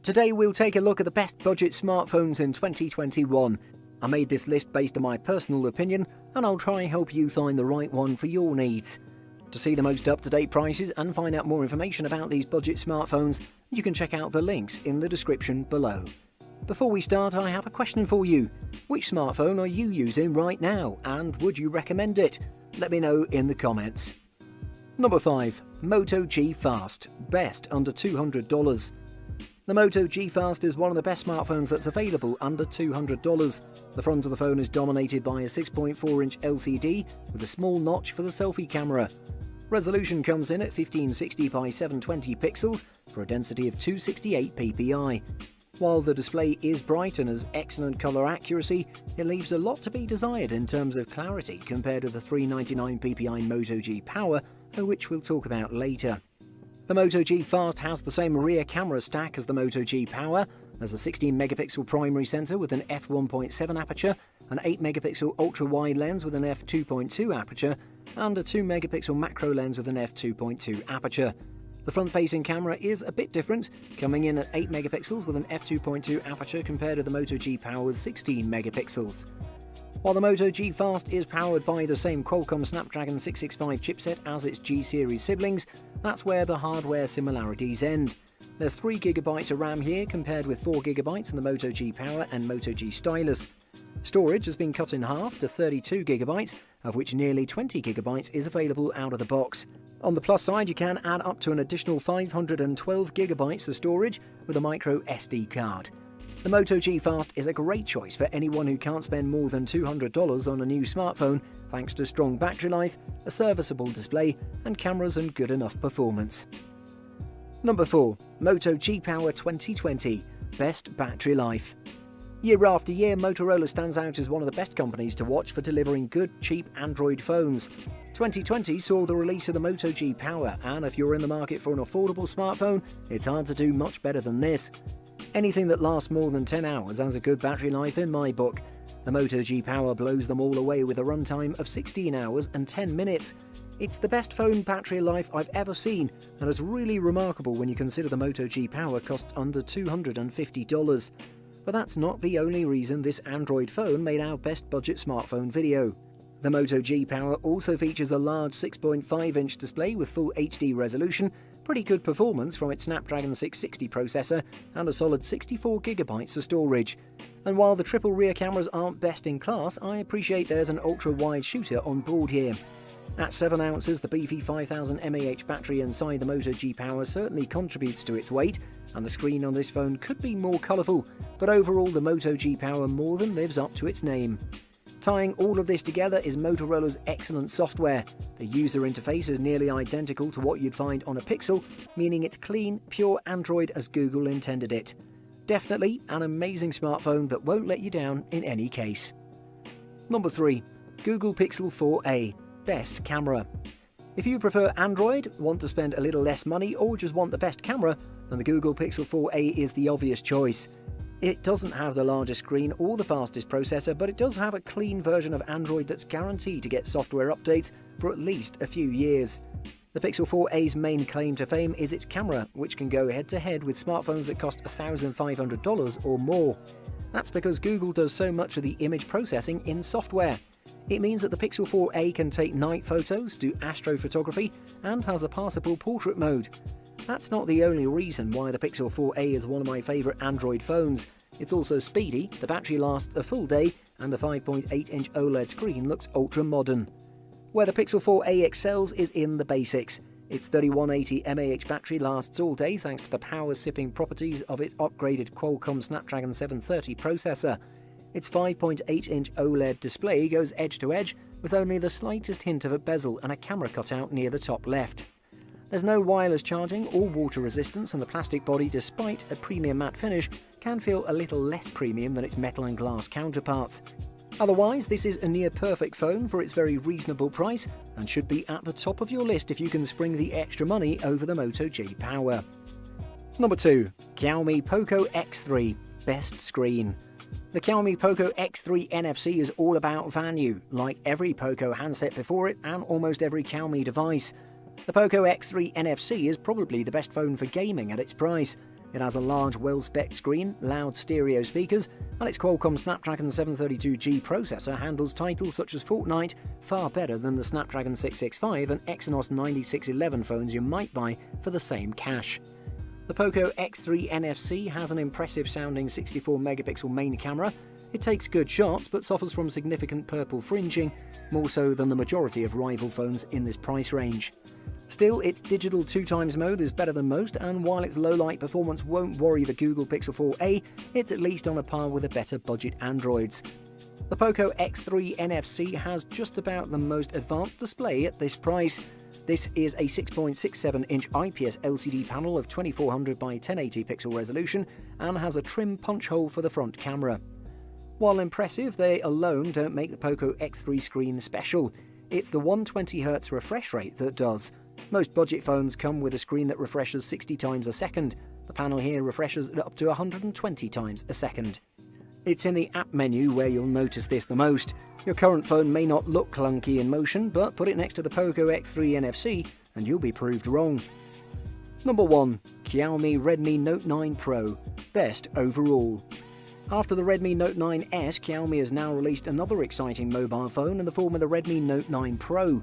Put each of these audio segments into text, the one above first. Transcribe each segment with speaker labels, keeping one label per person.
Speaker 1: Today we'll take a look at the best budget smartphones in 2021. I made this list based on my personal opinion, and I'll try and help you find the right one for your needs. To see the most up-to-date prices and find out more information about these budget smartphones, you can check out the links in the description below. Before we start, I have a question for you. Which smartphone are you using right now, and would you recommend it? Let me know in the comments. Number 5. Moto G Fast. Best under $200. The Moto G Fast is one of the best smartphones that's available under $200. The front of the phone is dominated by a 6.4-inch LCD with a small notch for the selfie camera. Resolution comes in at 1560 by 720 pixels for a density of 268 ppi. While the display is bright and has excellent color accuracy, it leaves a lot to be desired in terms of clarity compared with the 399 ppi Moto G Power, which we'll talk about later. The Moto G Fast has the same rear camera stack as the Moto G Power. There's a 16-megapixel primary sensor with an f1.7 aperture, an 8-megapixel ultra-wide lens with an f2.2 aperture, and a 2-megapixel macro lens with an f2.2 aperture. The front-facing camera is a bit different, coming in at 8 megapixels with an f2.2 aperture compared to the Moto G Power's 16 megapixels. While the Moto G Fast is powered by the same Qualcomm Snapdragon 665 chipset as its G-series siblings, that's where the hardware similarities end. There's 3GB of RAM here compared with 4GB in the Moto G Power and Moto G Stylus. Storage has been cut in half to 32GB, of which nearly 20GB is available out of the box. On the plus side, you can add up to an additional 512GB of storage with a micro SD card. The Moto G Fast is a great choice for anyone who can't spend more than $200 on a new smartphone, thanks to strong battery life, a serviceable display, and cameras and good enough performance. Number 4. Moto G Power 2020. Best battery life. Year after year, Motorola stands out as one of the best companies to watch for delivering good, cheap Android phones. 2020 saw the release of the Moto G Power, and if you're in the market for an affordable smartphone, it's hard to do much better than this. Anything that lasts more than 10 hours has a good battery life in my book. The Moto G Power blows them all away with a runtime of 16 hours and 10 minutes. It's the best phone battery life I've ever seen, and is really remarkable when you consider the Moto G Power costs under $250. But that's not the only reason this Android phone made our best budget smartphone video. The Moto G Power also features a large 6.5-inch display with full HD resolution, pretty good performance from its Snapdragon 660 processor, and a solid 64GB of storage. And while the triple rear cameras aren't best in class, I appreciate there's an ultra-wide shooter on board here. At 7 ounces, the beefy 5000 mAh battery inside the Moto G Power certainly contributes to its weight, and the screen on this phone could be more colourful, but overall the Moto G Power more than lives up to its name. Tying all of this together is Motorola's excellent software. The user interface is nearly identical to what you'd find on a Pixel, meaning it's clean, pure Android as Google intended it. Definitely an amazing smartphone that won't let you down in any case. Number 3. Google Pixel 4a. Best camera. If you prefer Android, want to spend a little less money, or just want the best camera, then the Google Pixel 4a is the obvious choice. It doesn't have the largest screen or the fastest processor, but it does have a clean version of Android that's guaranteed to get software updates for at least a few years. The Pixel 4a's main claim to fame is its camera, which can go head-to-head with smartphones that cost $1,500 or more. That's because Google does so much of the image processing in software. It means that the Pixel 4a can take night photos, do astrophotography, and has a passable portrait mode. That's not the only reason why the Pixel 4a is one of my favourite Android phones. It's also speedy, the battery lasts a full day, and the 5.8-inch OLED screen looks ultra-modern. Where the Pixel 4a excels is in the basics. Its 3180 mAh battery lasts all day thanks to the power-sipping properties of its upgraded Qualcomm Snapdragon 730 processor. Its 5.8-inch OLED display goes edge-to-edge with only the slightest hint of a bezel and a camera cutout near the top left. There's no wireless charging or water resistance, and the plastic body, despite a premium matte finish, can feel a little less premium than its metal and glass counterparts. Otherwise, this is a near-perfect phone for its very reasonable price, and should be at the top of your list if you can spring the extra money over the Moto G Power. Number 2. Xiaomi Poco X3. Best screen. The Xiaomi Poco X3 NFC is all about value, like every Poco handset before it and almost every Xiaomi device. The Poco X3 NFC is probably the best phone for gaming at its price. It has a large, well-spec'd screen, loud stereo speakers, and its Qualcomm Snapdragon 732G processor handles titles such as Fortnite far better than the Snapdragon 665 and Exynos 9611 phones you might buy for the same cash. The Poco X3 NFC has an impressive sounding 64-megapixel main camera. It takes good shots but suffers from significant purple fringing, more so than the majority of rival phones in this price range. Still, its digital 2x mode is better than most, and while its low-light performance won't worry the Google Pixel 4a, it's at least on a par with the better budget Androids. The Poco X3 NFC has just about the most advanced display at this price. This is a 6.67-inch IPS LCD panel of 2400 by 1080 pixel resolution and has a trim punch hole for the front camera. While impressive, they alone don't make the Poco X3 screen special. It's the 120Hz refresh rate that does. Most budget phones come with a screen that refreshes 60 times a second. The panel here refreshes at up to 120 times a second. It's in the app menu where you'll notice this the most. Your current phone may not look clunky in motion, but put it next to the Poco X3 NFC and you'll be proved wrong. Number 1. Xiaomi Redmi Note 9 Pro. Best overall. After the Redmi Note 9S, Xiaomi has now released another exciting mobile phone in the form of the Redmi Note 9 Pro.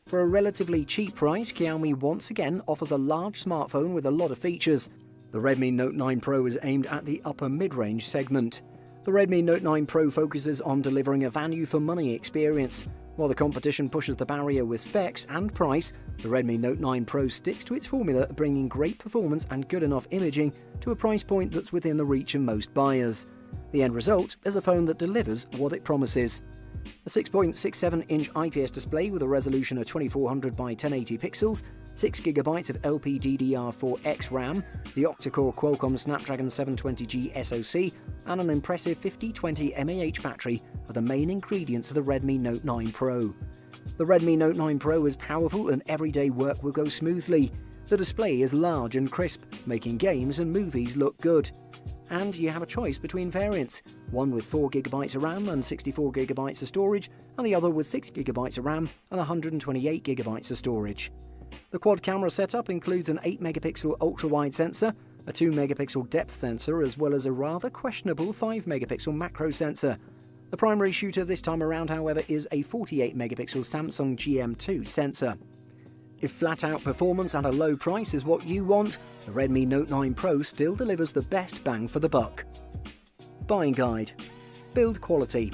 Speaker 1: For a relatively cheap price, Xiaomi once again offers a large smartphone with a lot of features. The Redmi Note 9 Pro is aimed at the upper mid-range segment. The Redmi Note 9 Pro focuses on delivering a value-for-money experience. While the competition pushes the barrier with specs and price, the Redmi Note 9 Pro sticks to its formula of bringing great performance and good enough imaging to a price point that's within the reach of most buyers. The end result is a phone that delivers what it promises. A 6.67-inch IPS display with a resolution of 2400 by 1080 pixels, 6GB of LPDDR4X RAM, the octa-core Qualcomm Snapdragon 720G SoC, and an impressive 5020 mAh battery are the main ingredients of the Redmi Note 9 Pro. The Redmi Note 9 Pro is powerful and everyday work will go smoothly. The display is large and crisp, making games and movies look good. And you have a choice between variants, one with 4GB of RAM and 64GB of storage, and the other with 6GB of RAM and 128GB of storage. The quad camera setup includes an 8-megapixel ultra-wide sensor, a 2-megapixel depth sensor, as well as a rather questionable 5-megapixel macro sensor. The primary shooter this time around, however, is a 48-megapixel Samsung GM2 sensor. If flat-out performance at a low price is what you want, the Redmi Note 9 Pro still delivers the best bang for the buck. Buying guide. Build quality.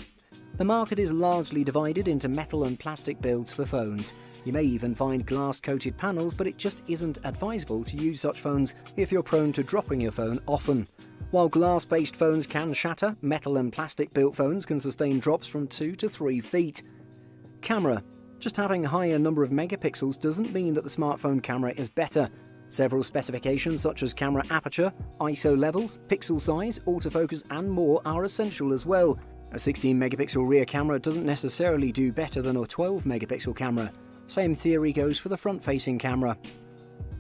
Speaker 1: The market is largely divided into metal and plastic builds for phones. You may even find glass-coated panels, but it just isn't advisable to use such phones if you're prone to dropping your phone often. While glass-based phones can shatter, metal and plastic-built phones can sustain drops from 2 to 3 feet. Camera. Just having a higher number of megapixels doesn't mean that the smartphone camera is better. Several specifications such as camera aperture, ISO levels, pixel size, autofocus and more are essential as well. A 16-megapixel rear camera doesn't necessarily do better than a 12-megapixel camera. Same theory goes for the front-facing camera.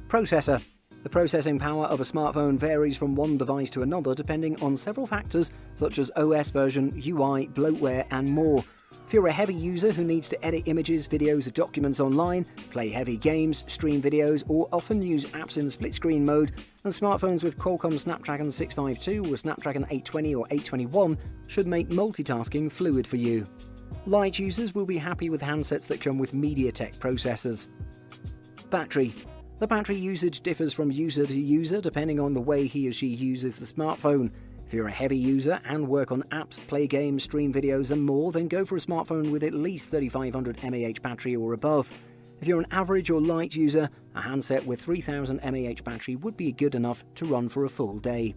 Speaker 1: Processor. The processing power of a smartphone varies from one device to another depending on several factors such as OS version, UI, bloatware and more. If you're a heavy user who needs to edit images, videos or documents online, play heavy games, stream videos or often use apps in split-screen mode, then smartphones with Qualcomm Snapdragon 652 or Snapdragon 820 or 821 should make multitasking fluid for you. Light users will be happy with handsets that come with MediaTek processors. Battery. The battery usage differs from user to user depending on the way he or she uses the smartphone. If you're a heavy user and work on apps, play games, stream videos and more, then go for a smartphone with at least 3500 mAh battery or above. If you're an average or light user, a handset with 3000 mAh battery would be good enough to run for a full day.